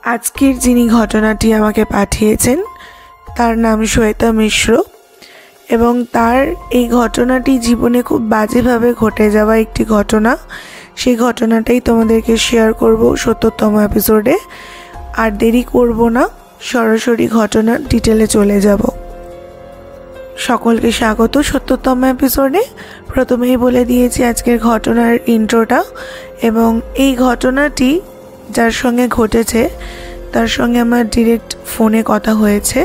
আজকের যিনি ঘটনাটি আমাকে পাঠিয়েছেন তার নাম শ্বেতা মিশ্র এবং তার এই ঘটনাটি জীবনে খুব বাজেভাবে ঘটে যাওয়া একটি ঘটনা। সেই ঘটনাটাই তোমাদেরকে শেয়ার করব ৭০তম এপিসোডে। আর দেরি করব না, সরাসরি ঘটনার ডিটেলে চলে যাব। সকলকে স্বাগত ৭০তম এপিসোডে। প্রথমেই বলে দিয়েছি আজকের ঘটনার ইন্ট্রোটা, এবং এই ঘটনাটি যার সঙ্গে ঘটেছে তার সঙ্গে আমার ডিরেক্ট ফোনে কথা হয়েছে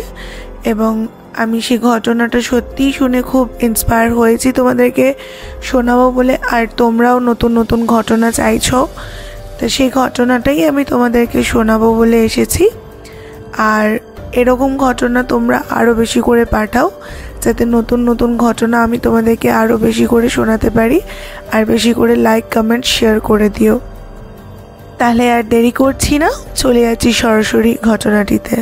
এবং আমি সেই ঘটনাটা সত্যিই শুনে খুব ইন্সপায়ার হয়েছি তোমাদেরকে শোনাবো বলে। আর তোমরাও নতুন নতুন ঘটনা চাইছো, তো সেই ঘটনাটাই আমি তোমাদেরকে শোনাবো বলে এসেছি। আর এরকম ঘটনা তোমরা আরও বেশি করে পাঠাও, যাতে নতুন নতুন ঘটনা আমি তোমাদেরকে আরও বেশি করে শোনাতে পারি। আর বেশি করে লাইক, কমেন্ট, শেয়ার করে দিও। তাহলে আর দেরি করছি না, চলে যাচ্ছি সরাসরি ঘটনাটিতে।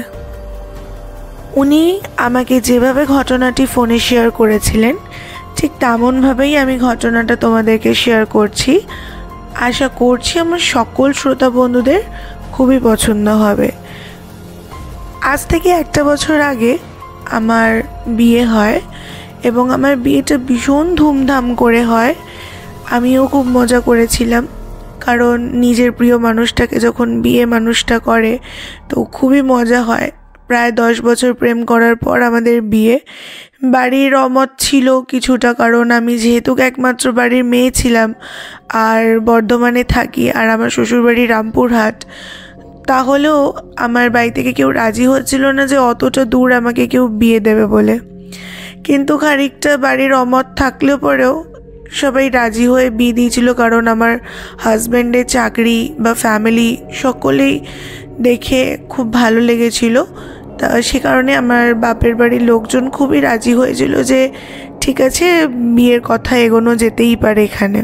উনি আমাকে যেভাবে ঘটনাটি ফোনে শেয়ার করেছিলেন ঠিক তেমনভাবেই আমি ঘটনাটা তোমাদেরকে শেয়ার করছি। আশা করছি আমার সকল শ্রোতা বন্ধুদের খুবই পছন্দ হবে। আজ থেকে 1 বছর আগে আমার বিয়ে হয় এবং আমার বিয়েটা ভীষণ ধুমধাম করে হয়। আমিও খুব মজা করেছিলাম, কারণ নিজের প্রিয় মানুষটাকে যখন বিয়ে মানুষটা করে তো খুবই মজা হয়। প্রায় 10 বছর প্রেম করার পর আমাদের বিয়ে। বাড়ির অমত ছিল কিছুটা, কারণ আমি যেহেতু একমাত্র বাড়ির মেয়ে ছিলাম আর বর্ধমানে থাকি আর আমার শ্বশুরবাড়ি রামপুরহাট, তাহলেও আমার বাড়ি থেকে কেউ রাজি হচ্ছিল না যে অতটা দূর আমাকে কেউ বিয়ে দেবে বলে। কিন্তু খানিকটা বাড়ির অমত থাকলেও পরেও সবাই রাজি হয়ে বিয়ে দিয়েছিল, কারণ আমার হাজব্যান্ডের চাকরি বা ফ্যামিলি সকলেই দেখে খুব ভালো লেগেছিল। তা সে কারণে আমার বাপের বাড়ির লোকজন খুবই রাজি হয়েছিল যে ঠিক আছে, বিয়ের কথা এগোনো যেতেই পারে এখানে।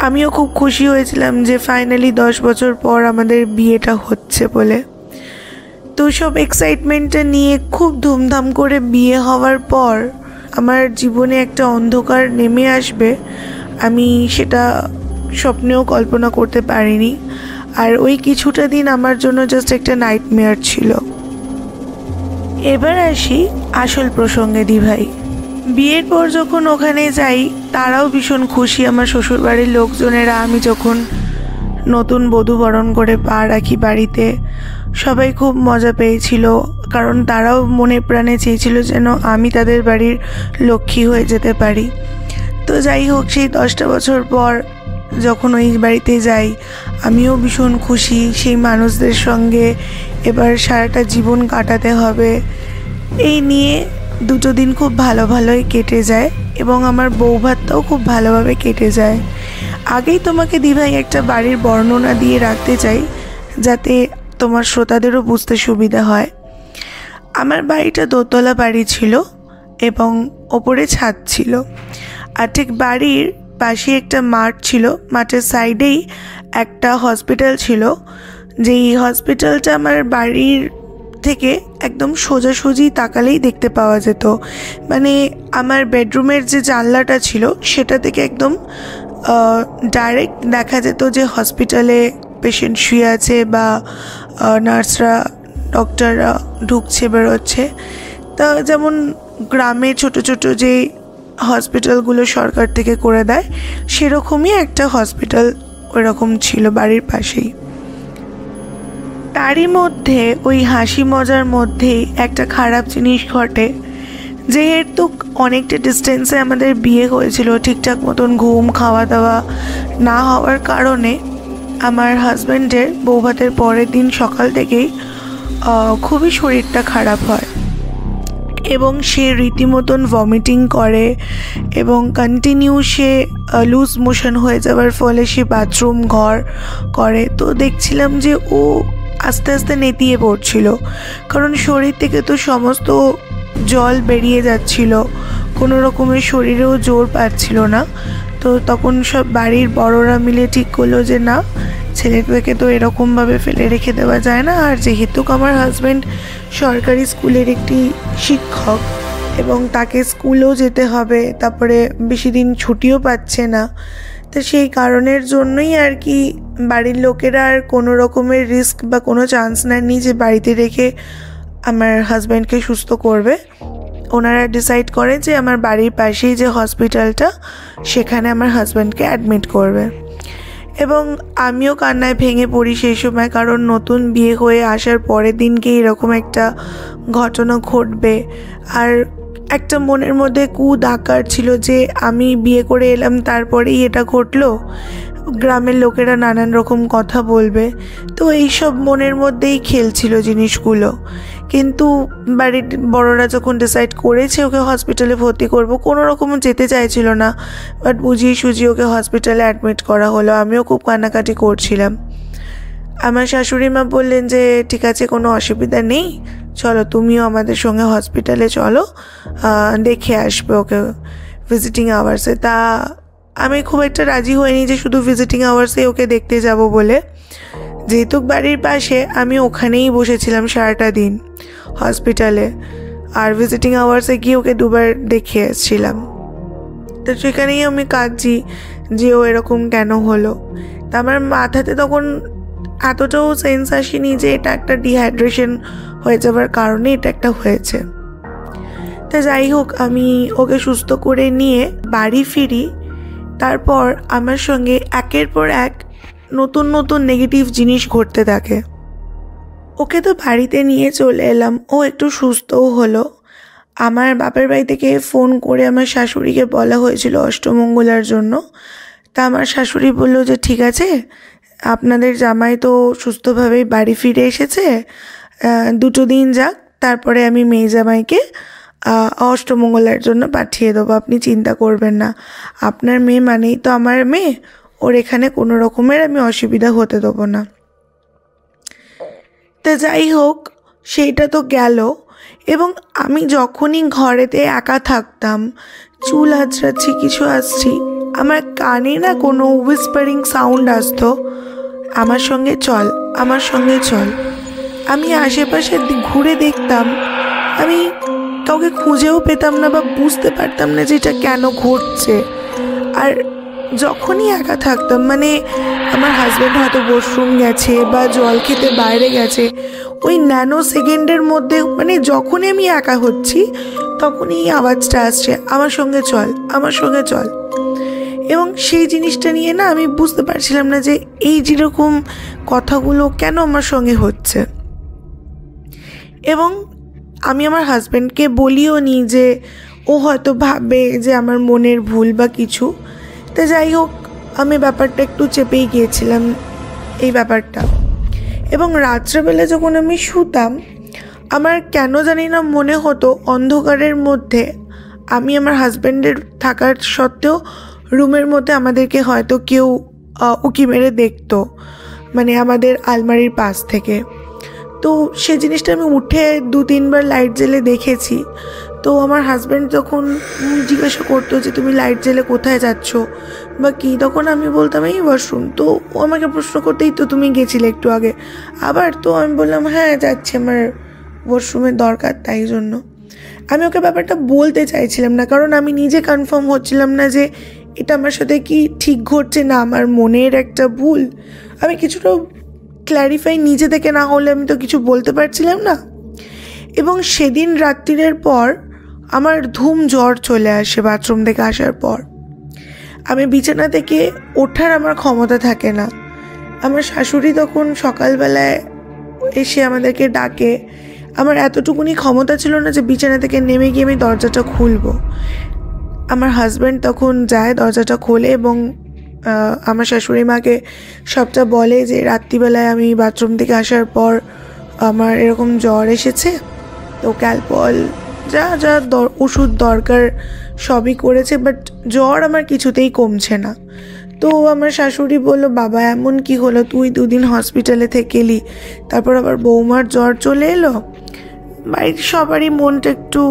আমিও খুব খুশি হয়েছিলাম যে ফাইনালি 10 বছর পর আমাদের বিয়েটা হচ্ছে বলে। তো সব এক্সাইটমেন্টটা নিয়ে খুব ধুমধাম করে বিয়ে হওয়ার পর আমার জীবনে একটা অন্ধকার নেমে আসবে, আমি সেটা স্বপ্নেও কল্পনা করতে পারিনি। আর ওই কিছুটা দিন আমার জন্য জাস্ট একটা নাইটমেয়ার ছিল। এবার আসি আসল প্রসঙ্গে দিভাই। বিয়ের পর যখন ওখানে যাই তারাও ভীষণ খুশি, আমার শ্বশুরবাড়ির লোকজনেরা। আমি যখন নতুন বধূ বরণ করে পা রাখি বাড়িতে, সবাই খুব মজা পেয়েছিল, কারণ তারাও মনে প্রাণে চেয়েছিল যেন আমি তাদের বাড়ির লক্ষ্মী হয়ে যেতে পারি। তো যাই হোক, সেই 10টা বছর পর যখন ওই বাড়িতে যাই আমিও ভীষণ খুশি। সেই মানুষদের সঙ্গে এবার সারাটা জীবন কাটাতে হবে, এই নিয়ে 2 দিন খুব ভালোই কেটে যায় এবং আমার বৌভাতটাও খুব ভালোভাবে কেটে যায়। আগেই তোমাকে দিভাই একটা বাড়ির বর্ণনা দিয়ে রাখতে চাই, যাতে তোমার শ্রোতাদেরও বুঝতে সুবিধা হয়। আমার বাড়িটা দোতলা বাড়ি ছিল এবং ওপরে ছাদ ছিল। আর ঠিক বাড়ির পাশে একটা মাঠ ছিল, মাঠের সাইডেই একটা হসপিটাল ছিল। যেই হসপিটালটা আমার বাড়ির থেকে একদম সোজাসুজি তাকালেই দেখতে পাওয়া যেত। মানে আমার বেডরুমের যে জানলাটা ছিল সেটা থেকে একদম ডাইরেক্ট দেখা যেত যে হসপিটালে পেশেন্ট শুয়ে আছে বা নার্সরা, ডক্টররা ঢুকছে বেরোচ্ছে। তা যেমন গ্রামে ছোট ছোট যে হসপিটালগুলো সরকার থেকে করে দেয়, সেরকমই একটা হসপিটাল ওইরকম ছিল বাড়ির পাশেই। তারই মধ্যে ওই হাসি মজার মধ্যেই একটা খারাপ জিনিস ঘটে। যেহেতু অনেকটা ডিস্টেন্সে আমাদের বিয়ে হয়েছিল, ঠিকঠাক মতন ঘুম খাওয়া দাওয়া না হওয়ার কারণে আমার হাজব্যান্ডের বৌভাতের পরের দিন সকাল থেকেই খুবই শরীরটা খারাপ হয় এবং সে রীতিমতন ভমিটিং করে এবং কন্টিনিউ সে লুজ মোশন হয়ে যাওয়ার ফলে সে বাথরুম ঘর করে। তো দেখছিলাম যে ও আস্তে আস্তে নেতিয়ে পড়ছিল, কারণ শরীর থেকে তো সমস্ত জল বেরিয়ে যাচ্ছিল, কোনো রকমের শরীরেও জোর পাচ্ছিল না। তো তখন সব বাড়ির বড়রা মিলে ঠিক করলো যে না, ছেলেটাকে তো এরকমভাবে ফেলে রেখে দেওয়া যায় না। আর যেহেতু আমার হাজব্যান্ড সরকারি স্কুলের একটি শিক্ষক এবং তাকে স্কুলেও যেতে হবে, তারপরে বেশি দিন ছুটিও পাচ্ছে না, তো সেই কারণের জন্যই আর কি বাড়ির লোকেরা আর কোনো রকমের রিস্ক বা কোনো চান্স নেননি যে বাড়িতে রেখে আমার হাজব্যান্ডকে সুস্থ করবে। ওনারা ডিসাইড করে যে আমার বাড়ির পাশেই যে হসপিটালটা, সেখানে আমার হাজব্যান্ডকে অ্যাডমিট করবে। এবং আমিও কান্নায় ভেঙে পড়ি সেই সময়, কারণ নতুন বিয়ে হয়ে আসার পরের দিনকে এরকম একটা ঘটনা ঘটবে। আর একটা মনের মধ্যে আকার ছিল যে আমি বিয়ে করে এলাম তারপরেই এটা ঘটলো, গ্রামের লোকেরা নানান রকম কথা বলবে, তো এইসব মনের মধ্যেই খেলছিল জিনিসগুলো। কিন্তু বাড়ির বড়রা যখন ডিসাইড করেছে ওকে হসপিটালে ভর্তি করব, কোনো রকম যেতে চাইছিল না, বাট বুঝিয়ে সুঝিয়ে ওকে হসপিটালে অ্যাডমিট করা হলো। আমিও খুব কান্নাকাটি করছিলাম। আমার শাশুড়ি মা বললেন যে ঠিক আছে, কোনো অসুবিধা নেই, চলো তুমিও আমাদের সঙ্গে হসপিটালে চলো, দেখে আসবে ওকে ভিজিটিং আওয়ার্সে। তা আমি খুব একটা রাজি হইনি যে শুধু ভিজিটিং আওয়ার্সে ওকে দেখতে যাব বলে। যেহেতু বাড়ির পাশে, আমি ওখানেই বসেছিলাম সারাটা দিন হসপিটালে, আর ভিজিটিং আওয়ার্সে গিয়ে ওকে 2বার দেখে এসেছিলাম। তো সেখানেই আমি কাঁদছি যে ও এরকম কেন হলো। তা আমার মাথাতে তখন এতটাও সেন্স আসেনি যে এটা একটা ডিহাইড্রেশন হয়ে যাবার কারণে এটা একটা হয়েছে। তা যাই হোক, আমি ওকে সুস্থ করে নিয়ে বাড়ি ফিরি। তারপর আমার সঙ্গে একের পর এক নতুন নতুন নেগেটিভ জিনিস ঘটতে থাকে। ওকে তো বাড়িতে নিয়ে চলে এলাম, ও একটু সুস্থও হলো। আমার বাপের বাড়ি থেকে ফোন করে আমার শাশুড়িকে বলা হয়েছিল অষ্টমঙ্গলার জন্য। তা আমার শাশুড়ি বলল যে ঠিক আছে, আপনাদের জামাই তো সুস্থভাবেই বাড়ি ফিরে এসেছে, 2 দিন যাক, তারপরে আমি মেয়ে জামাইকে অষ্টমঙ্গলার জন্য পাঠিয়ে দেবো, আপনি চিন্তা করবেন না, আপনার মেয়ে মানেই তো আমার মেয়ে, ওর এখানে কোনো রকমের আমি অসুবিধা হতে দেবো না। তা যাই হোক, সেইটা তো গেল। এবং আমি যখনই ঘরেতে একা থাকতাম, চুল আঁচড়াচ্ছি, কিছু আসছি, আমার কানে না কোনো হুইসপারিং সাউন্ড আসতো, আমার সঙ্গে চল, আমার সঙ্গে চল। আমি আশেপাশে ঘুরে দেখতাম, আমি কাউকে খুঁজেও পেতাম না বা বুঝতে পারতাম না যে এটা কেন ঘটছে। আর যখনই একা থাকতাম, মানে আমার হাজব্যান্ড হয়তো ওয়াশরুম গেছে বা জল খেতে বাইরে গেছে, ওই ন্যানো সেকেন্ডের মধ্যে, মানে যখনই আমি একা হচ্ছি তখনই এই আওয়াজটা আসছে, আমার সঙ্গে চল, আমার সঙ্গে চল। এবং সেই জিনিসটা নিয়ে না আমি বুঝতে পারছিলাম না যে এই যেরকম কথাগুলো কেন আমার সঙ্গে হচ্ছে। এবং আমি আমার হাজব্যান্ডকে বলিও নি যে ও হয়তো ভাবে যে আমার মনের ভুল বা কিছু। তা যাই হোক, আমি ব্যাপারটা একটু চেপেই গিয়েছিলাম এই ব্যাপারটা। এবং রাত্রেবেলা যখন আমি শুতাম, আমার কেন জানি না মনে হতো অন্ধকারের মধ্যে আমি আমার হাজব্যান্ডের থাকার সত্ত্বেও রুমের মধ্যে আমাদেরকে হয়তো কেউ উকি মেরে দেখতো, মানে আমাদের আলমারির পাশ থেকে। তো সে জিনিসটা আমি উঠে 2-3 বার লাইট জ্বেলে দেখেছি। তো আমার হাজব্যান্ড তখন জিজ্ঞাসা করতো যে তুমি লাইট জ্বেলে কোথায় যাচ্ছ বা কী, তখন আমি বলতাম এই ওয়াশরুম। তো ও আমাকে প্রশ্ন করতেই তো তুমি গেছিলে একটু আগে আবার। তো আমি বললাম হ্যাঁ যাচ্ছি, আমার ওয়াশরুমের দরকার, তাই জন্য। আমি ওকে ব্যাপারটা বলতে চাইছিলাম না, কারণ আমি নিজে কনফার্ম হচ্ছিলাম না যে এটা আমার সাথে কি ঠিক ঘটছে না আমার মনের একটা ভুল। আমি কিছুটা ক্ল্যারিফাই নিজে থেকে না হলে আমি তো কিছু বলতে পারছিলাম না। এবং সেদিন রাত্রিরের পর আমার ধুম জ্বর চলে আসে বাথরুম থেকে আসার পর। আমি বিছানা থেকে ওঠার আমার ক্ষমতা থাকে না। আমার শাশুড়ি তখন সকালবেলায় এসে আমাদেরকে ডাকে, আমার এতটুকুনি ক্ষমতা ছিল না যে বিছানা থেকে নেমে গিয়ে আমি দরজাটা খুলবো। আমার হাজব্যান্ড তখন যায়, দরজাটা খোলে এবং আমার শাশুড়ি মাকে সবটা বলে যে রাত্রিবেলায় আমি বাথরুম থেকে আসার পর আমার এরকম জ্বর এসেছে। তো ক্যালপল যা যা ওষুধ দরকার সবই করেছে, বাট জ্বর আমার কিছুতেই কমছে না। তো আমার শাশুড়ি বলল বাবা এমন কি হলো, তুই 2 দিন হসপিটালে থেকে এলি, তারপর আবার বৌমার জ্বর চলে এলো। বাড়ির সবারই মনটা একটু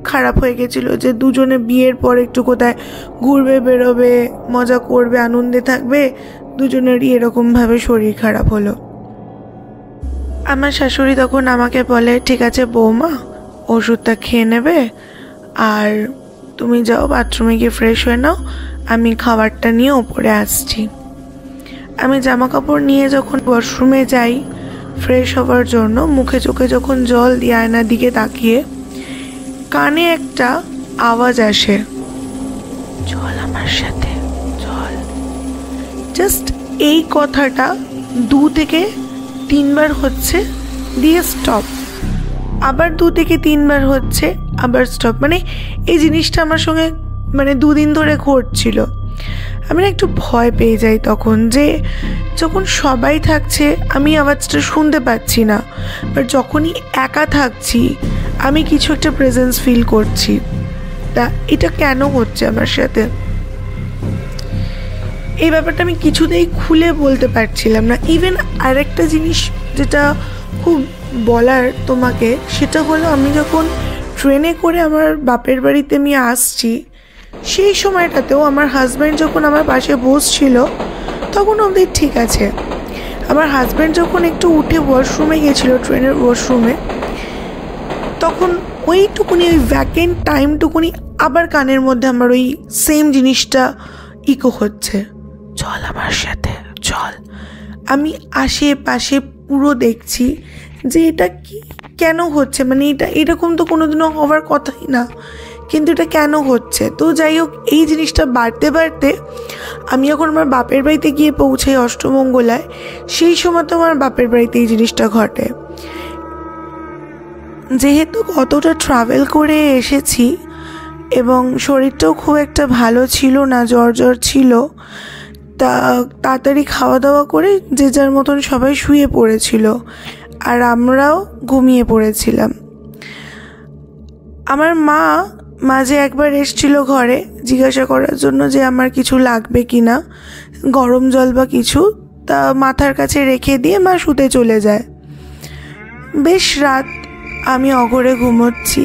খারাপ হয়ে গেছিলো যে দুজনে বিয়ের পর একটু কোথায় ঘুরবে, বেরোবে, মজা করবে, আনন্দে থাকবে, দুজনেরই এরকমভাবে শরীর খারাপ হলো। আমার শাশুড়ি তখন আমাকে বলে ঠিক আছে বৌমা, ওষুধটা খেয়ে নেবে আর তুমি যাও বাথরুমে গিয়ে ফ্রেশ হয়ে নাও, আমি খাবারটা নিয়ে ওপরে আসছি। আমি জামা কাপড় নিয়ে যখন ওয়াশরুমে যাই ফ্রেশ হওয়ার জন্য, মুখে চোখে যখন জল দিয়ে আয়নার দিকে তাকিয়ে কানে একটা আওয়াজ আসে, চল আমার সাথে চল। জাস্ট এই কথাটা 2 থেকে 3 বার হচ্ছে, দিয়ে স্টপ, আবার 2 থেকে 3 বার হচ্ছে, আবার স্টপ। মানে এই জিনিসটা আমার সঙ্গে 2 দিন ধরে ঘটছিল। আমি একটু ভয় পেয়ে যাই তখন, যে যখন সবাই থাকছে আমি আওয়াজটা শুনতে পাচ্ছি না, বাট যখনই একা থাকছি আমি কিছু একটা প্রেজেন্স ফিল করছি। তা এটা কেন হচ্ছে আমার সাথে, এই ব্যাপারটা আমি কিছুতেই খুলে বলতে পারছিলাম না। ইভেন আরেকটা জিনিস যেটা খুব বলার তোমাকে, সেটা হলো আমি যখন ট্রেনে করে আমার বাপের বাড়িতে আমি আসছি, সেই সময়টাতেও আমার হাজব্যান্ড যখন আমার পাশে বসছিল তখন অবধি ঠিক আছে। আমার হাজব্যান্ড যখন একটু উঠে ওয়াশরুমে গেছিলো, ট্রেনের ওয়াশরুমে, তখন ওইটুকুনি, ওই ভ্যাকেন্ট টাইমটুকুনি আবার কানের মধ্যে আমার ওই সেম জিনিসটা ইকো হচ্ছে, চল আমার সাথে চল। আমি আশেপাশে পুরো দেখছি যে এটা কি কেন হচ্ছে, এটা এরকম তো কোনোদিনও হওয়ার কথাই না, কিন্তু এটা কেন হচ্ছে। তো যাই হোক, এই জিনিসটা বাড়তে বাড়তে আমি যখন আমার বাপের বাড়িতে গিয়ে পৌঁছাই অষ্টমঙ্গলায়, সেই সময় তো আমার বাপের বাড়িতে এই জিনিসটা ঘটে। যেহেতু কতটা ট্রাভেল করে এসেছি এবং শরীরটাও খুব একটা ভালো ছিল না, জ্বর ছিল, তা তাড়াতাড়ি খাওয়া দাওয়া করে যে যার মতন সবাই শুয়ে পড়েছিল আর আমরাও ঘুমিয়ে পড়েছিলাম। আমার মা মাঝে একবার এসেছিল ঘরে জিজ্ঞাসা করার জন্য যে আমার কিছু লাগবে কি না, গরম জল বা কিছু, তা মাথার কাছে রেখে দিয়ে মা শুতে চলে যায়। বেশ রাত, আমি অঘরে ঘুমোচ্ছি,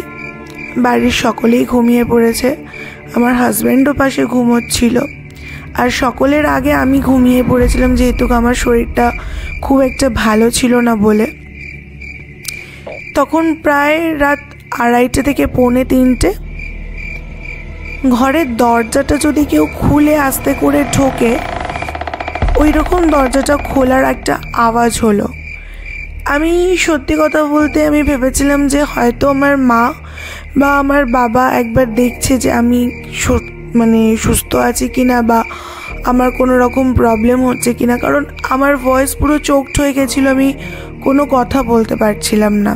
বাড়ির সকলেই ঘুমিয়ে পড়েছে, আমার হাজব্যান্ডও পাশে ঘুমোচ্ছিল, আর সকলের আগে আমি ঘুমিয়ে পড়েছিলাম যেহেতু আমার শরীরটা খুব একটা ভালো ছিল না বলে। তখন প্রায় রাত 2:30 থেকে 2:45। ঘরের দরজাটা যদি কেউ খুলে আস্তে করে ঢোকে, ওই রকম দরজাটা খোলার একটা আওয়াজ হলো। আমি সত্যি কথা বলতে আমি ভেবেছিলাম যে হয়তো আমার মা বা আমার বাবা একবার দেখছে যে আমি সুস্থ আছি কিনা বা আমার কোনো রকম প্রবলেম হচ্ছে কিনা, কারণ আমার ভয়েস পুরো চোকড হয়ে গেছিলো, আমি কোনো কথা বলতে পারছিলাম না।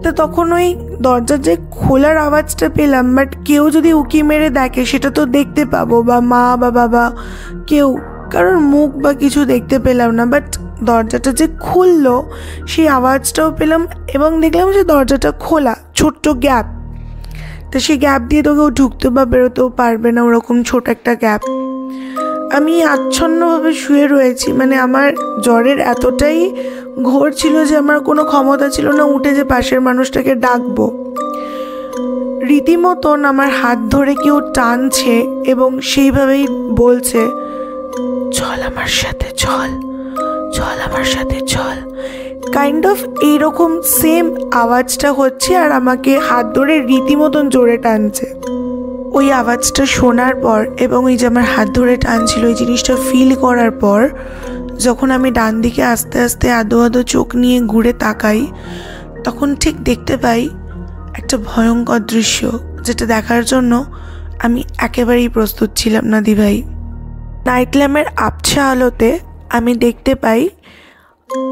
তো তখন ওই দরজার যে খোলার আওয়াজটা পেলাম, বাট কেউ যদি উকি মেরে দেখে সেটা তো দেখতে পাবো, বা মা বা বাবা কেউ, কারণ মুখ বা কিছু দেখতে পেলাম না, বাট দরজাটা যে খুললো সেই আওয়াজটাও পেলাম এবং দেখলাম যে দরজাটা খোলা, ছোট্ট গ্যাপ, তো সেই গ্যাপ দিয়ে তো কেউ ঢুকতে বা বেরোতেও পারবে না, ওরকম ছোট একটা গ্যাপ। আমি আচ্ছন্নভাবে শুয়ে রয়েছি, আমার জ্বরের এতটাই ঘোর ছিল যে আমার কোনো ক্ষমতা ছিল না উঠে যে পাশের মানুষটাকে ডাকবো। রীতিমতন আমার হাত ধরে কেউ টানছে এবং সেইভাবেই বলছে, চল আমার সাথে চল, চল আমার সাথে চল। কাইন্ড অফ এইরকম সেম আওয়াজটা হচ্ছে আর আমাকে হাত ধরে রীতিমতন জোরে টানছে। ওই আওয়াজটা শোনার পর এবং ওই যে আমার হাত ধরে টানছিল, ওই জিনিসটা ফিল করার পর যখন আমি ডান দিকে আস্তে আস্তে আদো আদো চোখ নিয়ে ঘুরে তাকাই, তখন ঠিক দেখতে পাই একটা ভয়ঙ্কর দৃশ্য, যেটা দেখার জন্য আমি একেবারেই প্রস্তুত ছিলাম না দিভাই। নাইট ল্যাম্পের আবছা আলোতে আমি দেখতে পাই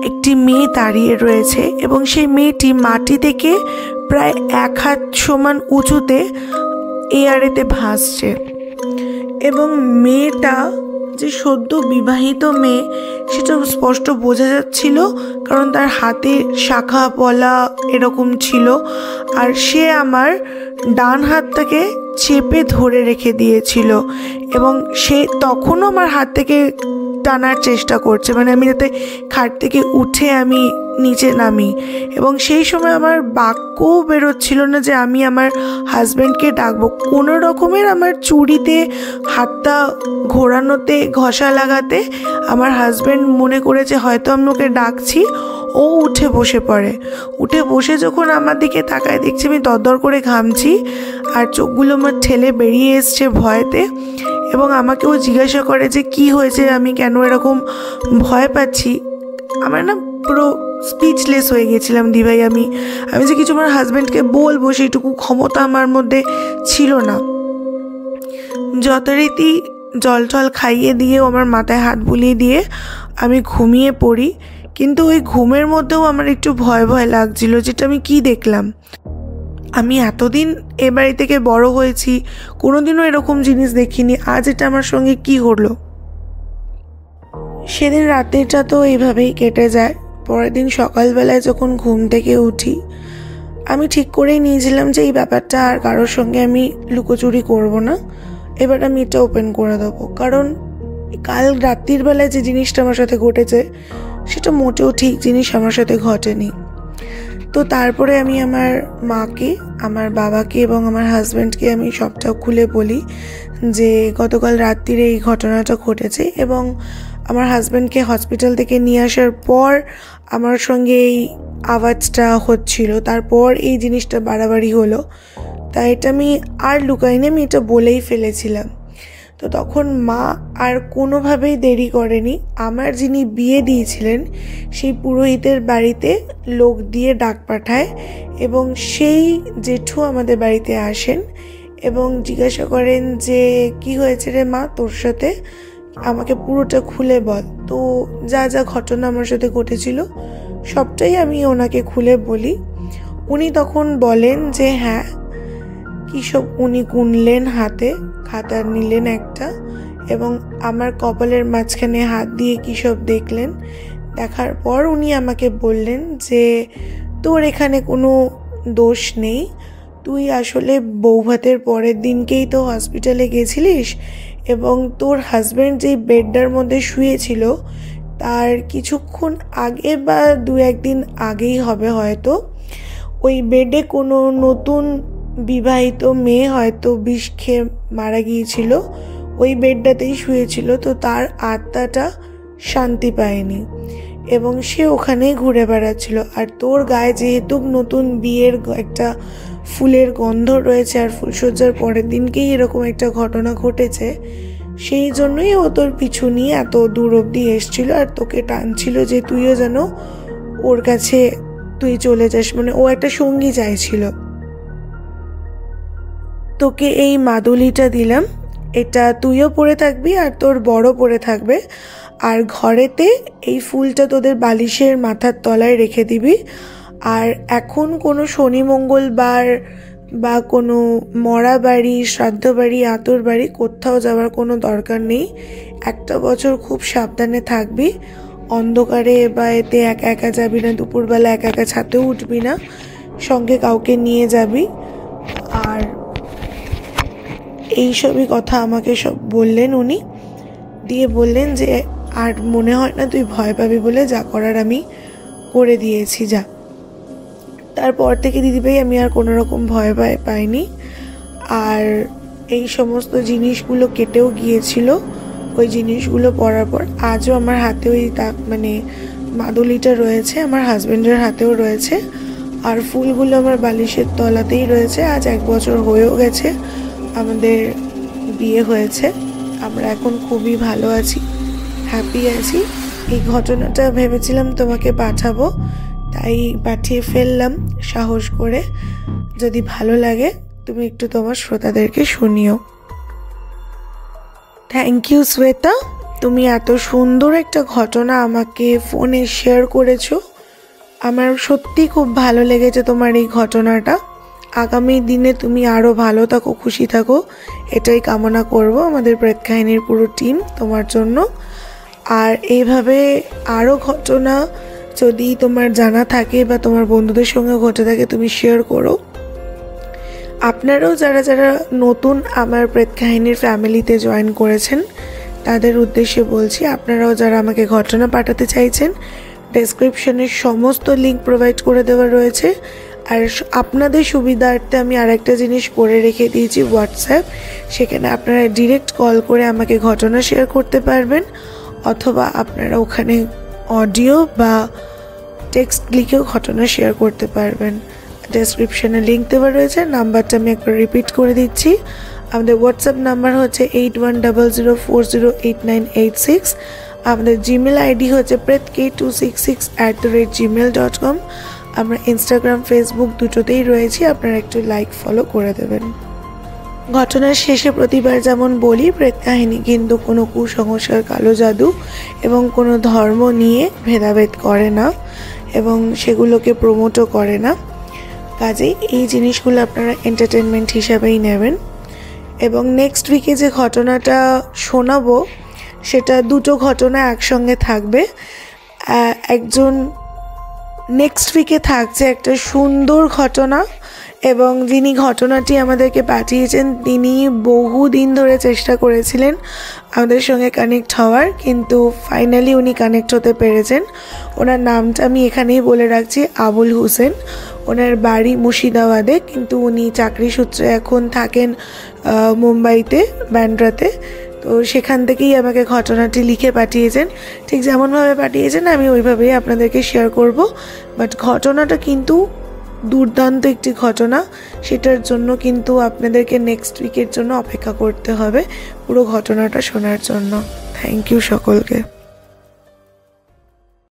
একটি মেয়ে দাঁড়িয়ে রয়েছে এবং সেই মেয়েটি মাটি থেকে প্রায় 1 হাত সমান উঁচুতে এয়ারেতে ভাসছে এবং মেয়েটা যে সদ্য বিবাহিত মেয়ে সেটা স্পষ্ট বোঝা যাচ্ছিল, কারণ তার হাতে শাখা পলা এরকম ছিল, আর সে আমার ডান হাতটাকে চেপে ধরে রেখে দিয়েছিল এবং সে তখনও আমার হাত থেকে টানার চেষ্টা করছে, আমি যাতে খাট থেকে উঠে আমি নিচে নামি। এবং সেই সময় আমার বাক্যও বেরোচ্ছিল না যে আমি আমার হাজব্যান্ডকে ডাকবো। কোনো রকমের আমার চুড়িতে হাতটা ঘোরানোতে, ঘষা লাগাতে আমার হাজব্যান্ড মনে করেছে হয়তো আমি ওকে ডাকছি, ও উঠে বসে পড়ে। উঠে বসে যখন আমার দিকে তাকায়, দেখছি আমি দরদর করে ঘামছি আর চোখগুলো আমার ঠেলে বেরিয়ে এসছে ভয়েতে, এবং আমাকেও জিজ্ঞাসা করে যে কি হয়েছে, আমি কেন এরকম ভয় পাচ্ছি। আমার না পুরো স্পিচলেস হয়ে গেছিলাম দিভাই। আমি যে কিছু আমার হাজব্যান্ডকে বলবো সেইটুকু ক্ষমতা আমার মধ্যে ছিল না। যথারীতি জল টল খাইয়ে দিয়ে আমার মাথায় হাত বুলিয়ে দিয়ে আমি ঘুমিয়ে পড়ি। কিন্তু ওই ঘুমের মধ্যেও আমার একটু ভয় ভয় লাগছিল, যেটা আমি কি দেখলাম। আমি এতদিন এ বাড়ি থেকে বড় হয়েছি, কোনোদিনও এরকম জিনিস দেখিনি, আজ এটা আমার সঙ্গে কি হলো। সেদিন রাতেরটা তো এইভাবেই কেটে যায়। পরের দিন সকালবেলায় যখন ঘুম থেকে উঠি, আমি ঠিক করেই নিয়েছিলাম যে এই ব্যাপারটা আর কারোর সঙ্গে আমি লুকোচুরি করব না, এবার আমি এটা ওপেন করে দেবো। কারণ কাল রাত্রির বেলায় যে জিনিসটা আমার সাথে ঘটেছে সেটা মোটেও ঠিক জিনিস আমার সাথে ঘটেনি। তো তারপরে আমি আমার মাকে, আমার বাবাকে এবং আমার হাজব্যান্ডকে আমি সবটা খুলে বলি যে গতকাল রাত্রিরে এই ঘটনাটা ঘটেছে। এবং আমার হাজব্যান্ডকে হসপিটাল থেকে নিয়ে আসার পর আমার সঙ্গে এই আওয়াজটা হচ্ছিল, তারপর এই জিনিসটা বাড়াবাড়ি হলো। তাই এটা আমি আর লুকাইনি, আমি এটা বলেই ফেলেছিলাম। তো তখন মা আর কোনোভাবেই দেরি করেনি, আমার যিনি বিয়ে দিয়েছিলেন সেই পুরোহিতের বাড়িতে লোক দিয়ে ডাক পাঠায় এবং সেই জেঠু আমাদের বাড়িতে আসেন এবং জিজ্ঞাসা করেন যে কি হয়েছে রে মা তোর সাথে, আমাকে পুরোটা খুলে বল। তো যা যা ঘটনা আমার সাথে ঘটেছিল সবটাই আমি ওনাকে খুলে বলি। উনি তখন বলেন যে হ্যাঁ, কী সব উনি গুনলেন, হাতে খাতা নিলেন একটা এবং আমার কপালের মাঝখানে হাত দিয়ে কী সব দেখলেন। দেখার পর উনি আমাকে বললেন যে তোর এখানে কোনো দোষ নেই, তুই আসলে বৌভাতের পরের দিনকেই তো হসপিটালে গেছিলিস এবং তোর হাজব্যান্ড যেই বেডটার মধ্যে শুয়েছিল তার কিছুক্ষণ আগে বা 2-1 দিন আগেই হবে হয়তো, ওই বেডে কোনো নতুন বিবাহিত মেয়ে হয়তো বিষ খেয়ে মারা গিয়েছিল, ওই বেডটাতেই শুয়েছিল। তো তার আত্মাটা শান্তি পায়নি এবং সে ওখানেই ঘুরে বেড়াচ্ছিল। আর তোর গায়ে যেহেতু নতুন বিয়ের একটা ফুলের গন্ধ রয়েছে আর ফুলসজ্জার পরের দিনকেই এরকম একটা ঘটনা ঘটেছে, সেই জন্যই ও তোর পিছু নিয়ে এত দূর অবধি এসছিল আর তোকে টানছিল যে তুইও যেন ওর কাছে তুই চলে যাস, মানে ও একটা সঙ্গী চাইছিল। তোকে এই মাদুলিটা দিলাম, এটা তুইও পরে থাকবি আর তোর বড় পরে থাকবে, আর ঘরেতে এই ফুলটা তোদের বালিশের মাথার তলায় রেখে দিবি। আর এখন কোনো শনি মঙ্গলবার বা কোনো মরা বাড়ি, শ্রাদ্ধ বাড়ি, আতর বাড়ি কোথাও যাওয়ার কোনো দরকার নেই। একটা বছর খুব সাবধানে থাকবি, অন্ধকারে বা এতে একা একা যাবি না, দুপুরবেলা একা একা ছাতেও উঠবি না, সঙ্গে কাউকে নিয়ে যাবি। আর এইসবই কথা আমাকে সব বললেন উনি, দিয়ে বললেন যে আর মনে হয় না তুই ভয় পাবি বলে, যা করার আমি করে দিয়েছি যা। তারপর থেকে দিদিভাই আমি আর কোনো রকম ভয় পাইনি। আর এই সমস্ত জিনিসগুলো কেটেও গিয়েছিল, ওই জিনিসগুলো পরার পর আজও আমার হাতে ওই মানে মাদুলিটা রয়েছে, আমার হাজব্যান্ডের হাতেও রয়েছে, আর ফুলগুলো আমার বালিশের তলাতেই রয়েছে। আজ 1 বছর হয়েও গেছে আমাদের বিয়ে হয়েছে, আমরা এখন খুবই ভালো আছি, হ্যাপি আছি। এই ঘটনাটা ভেবেছিলাম তোমাকে পাঠাবো, তাই পাঠিয়ে ফেললাম সাহস করে। যদি ভালো লাগে তুমি একটু তোমার শ্রোতাদেরকে শুনিও। থ্যাংক ইউ শ্বেতা, তুমি এত সুন্দর একটা ঘটনা আমাকে ফোনে শেয়ার করেছো। আমার সত্যি খুব ভালো লেগেছে তোমার এই ঘটনাটা। আগামী দিনে তুমি আরও ভালো থাকো, খুশি থাকো, এটাই কামনা করব আমাদের প্রেত কাহিনীর পুরো টিম তোমার জন্য। আর এইভাবে আরও ঘটনা যদি তোমার জানা থাকে বা তোমার বন্ধুদের সঙ্গে ঘটে থাকে তুমি শেয়ার করো। আপনারাও যারা যারা নতুন আমার প্রেত কাহিনীর ফ্যামিলিতে জয়েন করেছেন তাদের উদ্দেশ্যে বলছি, আপনারাও যারা আমাকে ঘটনা পাঠাতে চাইছেন ডেসক্রিপশনে সমস্ত লিঙ্ক প্রোভাইড করে দেওয়া রয়েছে। আর আপনাদের সুবিধার্থে আমি আরেকটা জিনিস করে রেখে দিয়েছি, হোয়াটসঅ্যাপ, সেখানে আপনারা ডিরেক্ট কল করে আমাকে ঘটনা শেয়ার করতে পারবেন, অথবা আপনারা ওখানে অডিও বা টেক্সট লিখেও ঘটনা শেয়ার করতে পারবেন। ডেসক্রিপশনে লিঙ্ক দেওয়া রয়েছে, নাম্বারটা আমি একবার রিপিট করে দিচ্ছি আমাদের হোয়াটসঅ্যাপ নাম্বার হচ্ছে 8100408986। আমাদের জিমেল আইডি হচ্ছে pretk266@gmail.com। আমরা ইনস্টাগ্রাম ফেসবুক দুটোতেই রয়েছি, আপনারা একটু লাইক ফলো করে দেবেন। ঘটনার শেষে প্রতিবার যেমন বলি, প্রেত কাহিনী কিন্তু কোনো কুসংস্কার, কালো জাদু এবং কোনো ধর্ম নিয়ে ভেদাভেদ করে না এবং সেগুলোকে প্রমোটও করে না। কাজেই এই জিনিসগুলো আপনারা এন্টারটেনমেন্ট হিসাবেই নেবেন। এবং নেক্সট উইকে যে ঘটনাটা শোনাবো সেটা দুটো ঘটনা একসঙ্গে থাকবে। একজন নেক্সট উইকে থাকছে একটা সুন্দর ঘটনা, এবং যিনি ঘটনাটি আমাদেরকে পাঠিয়েছেন তিনি বহুদিন ধরে চেষ্টা করেছিলেন আমাদের সঙ্গে কানেক্ট হওয়ার, কিন্তু ফাইনালি উনি কানেক্ট হতে পেরেছেন। ওনার নামটা আমি এখানেই বলে রাখছি, আবুল হোসেন। ওনার বাড়ি মুর্শিদাবাদে, কিন্তু উনি চাকরি সূত্রে এখন থাকেন মুম্বাইতে, ব্যান্ড্রাতে। তো সেখান থেকেই আমাকে ঘটনাটি লিখে পাঠিয়েছেন। ঠিক যেমনভাবে পাঠিয়েছেন আমি ওইভাবেই আপনাদেরকে শেয়ার করব। বাট ঘটনাটা কিন্তু দুর্দান্ত একটি ঘটনা, সেটার জন্য কিন্তু আপনাদেরকে নেক্সট উইকের জন্য অপেক্ষা করতে হবে পুরো ঘটনাটা শোনার জন্য। থ্যাংক ইউ সকলকে।